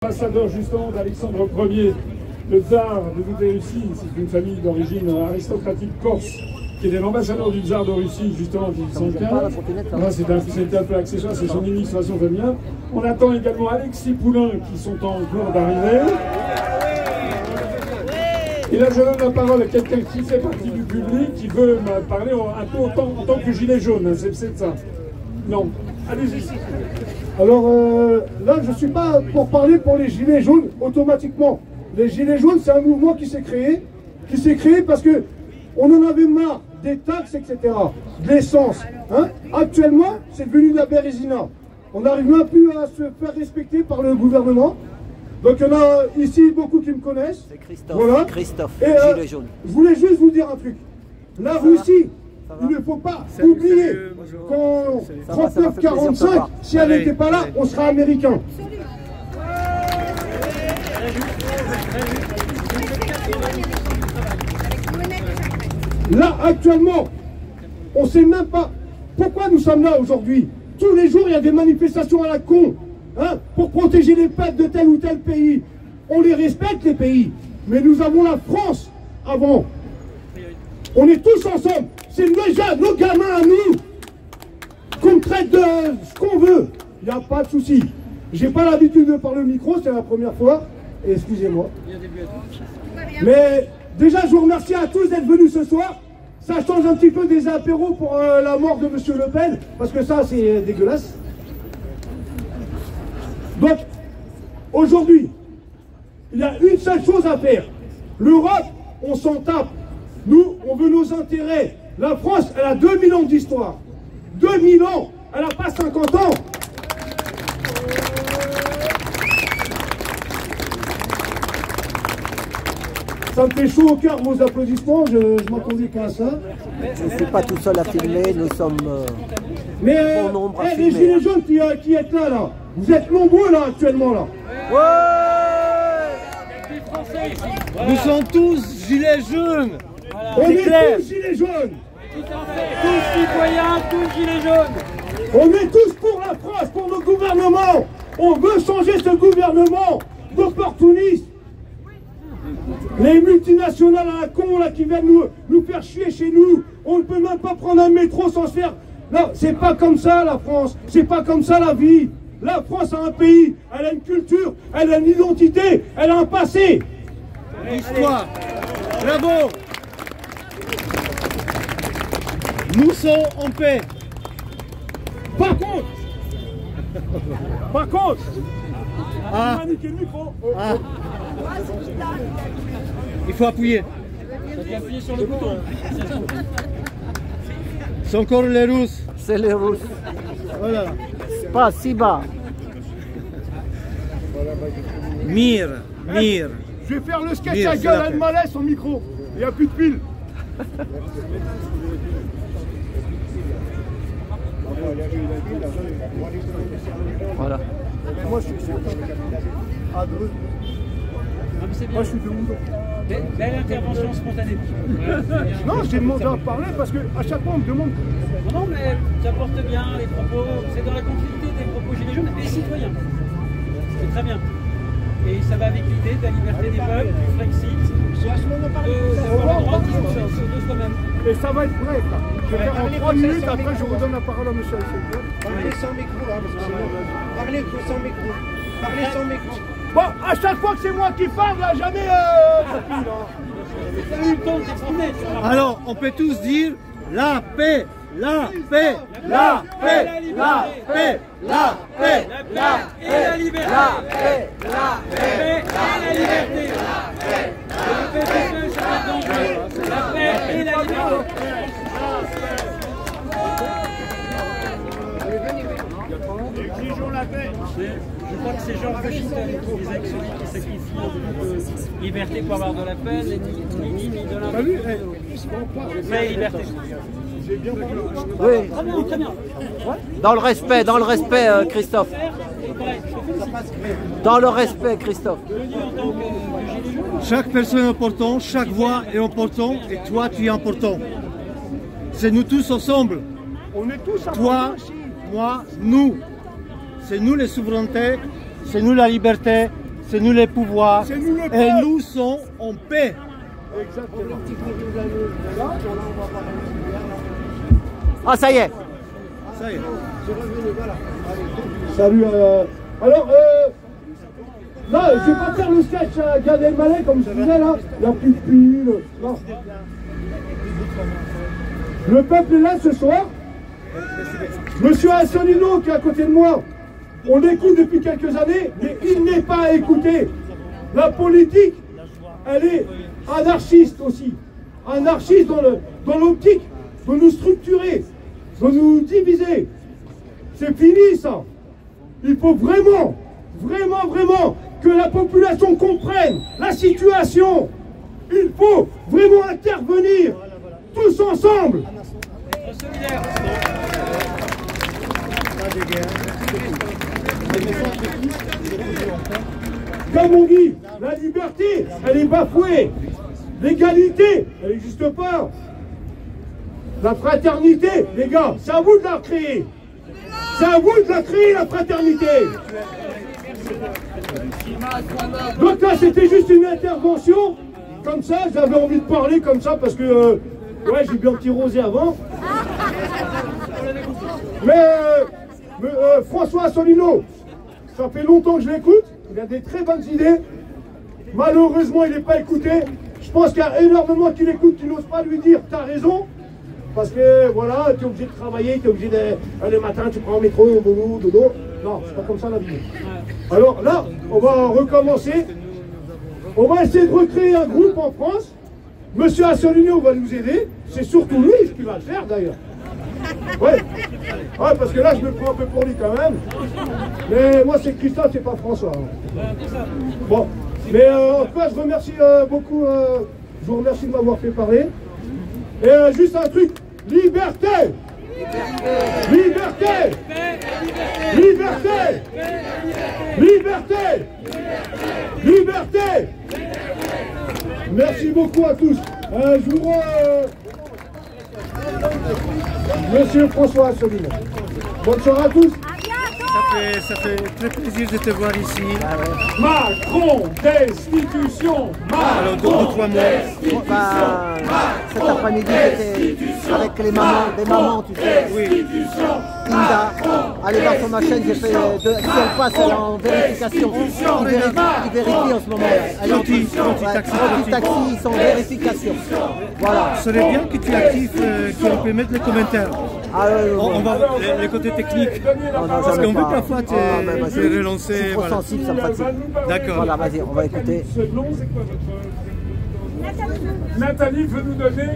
Ambassadeur justement d'Alexandre Ier, le tsar de toute la Russie, c'est une famille d'origine aristocratique corse, qui était l'ambassadeur du tsar de Russie justement en 1815. Là, c'est un peu accessoire, c'est son illustration familiale. On attend également Alexis Poulain qui sont en cours d'arrivée. Et là, je donne la parole à quelqu'un qui fait partie du public, qui veut me parler un peu en tant que gilet jaune, c'est ça. Non, allez-y. Alors là, je ne suis pas pour parler pour les gilets jaunes automatiquement. Les gilets jaunes, c'est un mouvement qui s'est créé parce que on en avait marre des taxes, etc., de l'essence. Hein. Actuellement, c'est devenu de la bérésina. On n'arrive même plus à se faire respecter par le gouvernement. Donc il y en a ici beaucoup qui me connaissent. C'est Christophe, voilà. Christophe, gilet jaune. Je voulais juste vous dire un truc. La Russie, il ne faut pas oublier qu'en 39-45, si elle n'était pas là, on serait américain. Là, actuellement, on ne sait même pas pourquoi nous sommes là aujourd'hui. Tous les jours, il y a des manifestations à la con, hein, pour protéger les peuples de tel ou tel pays. On les respecte, les pays, mais nous avons la France avant. On est tous ensemble. C'est déjà nos gamins à nous qu'on traite de ce qu'on veut. Il n'y a pas de souci. J'ai pas l'habitude de parler au micro, c'est la première fois. Excusez-moi. Mais déjà, je vous remercie à tous d'être venus ce soir. Ça change un petit peu des apéros pour la mort de M. Le Pen, parce que ça, c'est dégueulasse. Donc, aujourd'hui, il y a une seule chose à faire. L'Europe, on s'en tape. Nous, on veut nos intérêts. La France, elle a 2000 ans d'histoire. 2000 ans. Elle n'a pas 50 ans. Ça me fait chaud au cœur vos applaudissements, je m'attendais qu'à ça. Je ne suis pas tout seul à filmer, nous sommes bon nombre à filmer. Les gilets jaunes qui êtes là, vous êtes nombreux là actuellement là. Ouais. Nous sommes tous gilets jaunes. Voilà. On est tous gilets jaunes. Tous citoyens, tous gilets jaunes. On est tous pour la France, pour nos gouvernements. On veut changer ce gouvernement d'opportunistes. Les multinationales à la con là qui viennent nous faire chier chez nous. On ne peut même pas prendre un métro sans se faire. Non, c'est pas comme ça la France. C'est pas comme ça la vie. La France a un pays, elle a une culture, elle a une identité, elle a un passé. Histoire. Bravo. Nous sommes en paix. Par contre, ah. le micro. Ah. Il faut appuyer. Appuyer sur le bouton. C'est encore les Russes. C'est les Russes. Voilà. Pas si bas. Mir. Je vais faire le sketch à gueule à le malaise son micro. Il n'y a plus de pile. Voilà. Moi je suis sûr. Moi je suis de Moudon. Belle intervention spontanée. Non, j'ai demandé à parler parce qu'à chaque fois on me demande. Non, mais ça porte bien les propos. C'est dans la continuité des propos gilets jaunes et citoyens. C'est très bien. Et ça va avec l'idée de la liberté des peuples, du Frexit, d'avoir le droit de soi-même. Et ça va être bref là. Je vais faire en 3 minutes, après je redonne la parole à M. Alcevio. Parlez sans micro là, parce que sinon. Parlez sans micro. Parlez sans micro. Bon, à chaque fois que c'est moi qui parle, là, jamais T'as eu le temps de t'exprimer. Alors, on peut tous dire la paix, la paix, la paix, la paix, la paix, La paix et la liberté. La paix, La paix et la liberté. La paix tout seul, ça va être dangereux. La paix et la liberté. Exigeons la paix. Je crois que c'est Georges Washington qui disait que celui qui sacrifie de liberté pour avoir de la paix n'est ni de la T'as vu? mais liberté. J'ai bien parlé. oui. Très bien, très bien. Dans le respect, Christophe. Dans le respect, Christophe. Chaque personne est importante, chaque voix est importante et toi tu es important. C'est nous tous ensemble. On est tous Toi, moi, nous. C'est nous les souverainetés, c'est nous la liberté, c'est nous les pouvoirs. C'est nous le Et peuple. nous sommes en paix. Exactement. Ah, ça y est. Ça y est. Salut. Alors, là, je vais pas faire le sketch à Gad Elmaleh comme je disais là. La pupille. Non. Le peuple est là ce soir. Monsieur Asselineau qui est à côté de moi, on l'écoute depuis quelques années, mais il n'est pas écouté. La politique, elle est anarchiste aussi. Anarchiste dans l'optique de nous structurer, de nous diviser. C'est fini ça. Il faut vraiment, vraiment, vraiment que la population comprenne la situation. Il faut vraiment intervenir tous ensemble. Solidaire. Comme on dit, la liberté, elle est bafouée. L'égalité, elle n'existe pas. La fraternité, les gars, c'est à vous de la créer. C'est à vous de la créer, la fraternité. Donc là, c'était juste une intervention. Comme ça, j'avais envie de parler comme ça parce que, ouais, j'ai bien petit rosé avant. Mais François Asselineau, ça fait longtemps que je l'écoute. Il a des très bonnes idées. Malheureusement, il n'est pas écouté. Je pense qu'il y a énormément qui l'écoutent, qui n'osent pas lui dire « t'as raison ». Parce que, voilà, tu es obligé de travailler, tu es obligé de... Le matin, tu prends un métro, boulot, dodo. Non, c'est pas comme ça la vie. Alors là, on va recommencer. On va essayer de recréer un groupe en France. Monsieur Asselineau va nous aider. C'est surtout lui qui va le faire, d'ailleurs. Ouais, parce que là, je me prends un peu pour lui quand même. Mais moi, c'est Christophe, c'est pas François. Bon, mais en tout cas, je remercie beaucoup. Je vous remercie de m'avoir fait parler. Et juste un truc, liberté, liberté, liberté, liberté, liberté. Merci beaucoup à tous. Je vous rends Monsieur François Asselineau. Bonne soirée à tous. Ça fait très plaisir de te voir ici. Macron, destitution. Alors, deux, trois mots. Cet après-midi, j'étais avec les mamans, tu sais. Oui. Inda, allez voir sur ma chaîne, j'ai fait si elle passe, elle est en vérification. Ils vérifient en ce moment. Taxi, ils sont en vérification. Voilà. Ce serait bien que tu actives, qu'on peut mettre les commentaires. On va voir le côté technique. Parce qu'on veut parfois te relancer. C'est trop sensible, ça me fatigue. D'accord. Voilà, vas-y, on va écouter. Nathalie veut nous donner